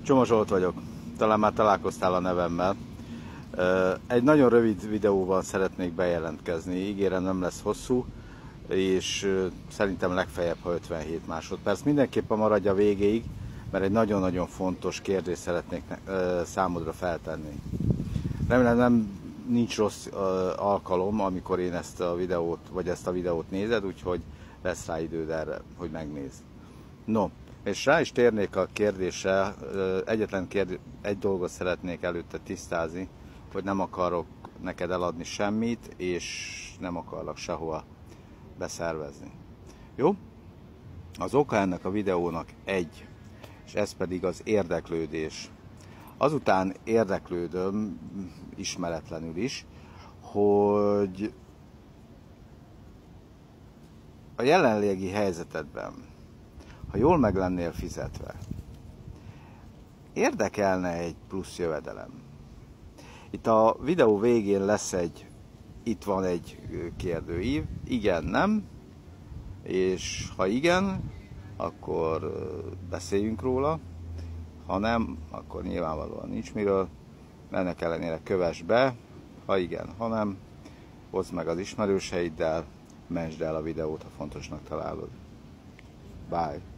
Csoma Zsolt vagyok, talán már találkoztál a nevemmel. Egy nagyon rövid videóval szeretnék bejelentkezni, ígérem nem lesz hosszú, és szerintem legfeljebb, ha 57 másodperc. Mindenképpen maradj a végéig, mert egy nagyon-nagyon fontos kérdést szeretnék számodra feltenni. Remélem nincs rossz alkalom, amikor én ezt a videót nézed, úgyhogy lesz rá időd erre, hogy megnézd. No, és rá is térnék a kérdésre, egy dolgot szeretnék előtte tisztázni, hogy nem akarok neked eladni semmit, és nem akarlak sehova beszervezni. Jó? Az oka ennek a videónak egy, és ez pedig az érdeklődés. Azután érdeklődöm, ismeretlenül is, hogy a jelenlegi helyzetedben, ha jól meg lennél fizetve, érdekelne egy plusz jövedelem. Itt a videó végén itt van egy kérdőív, igen, nem, és ha igen, akkor beszéljünk róla, ha nem, akkor nyilvánvalóan nincs miről, ennek ellenére kövess be, ha igen, ha nem, oszd meg az ismerőseiddel, mentsd el a videót, ha fontosnak találod. Bye!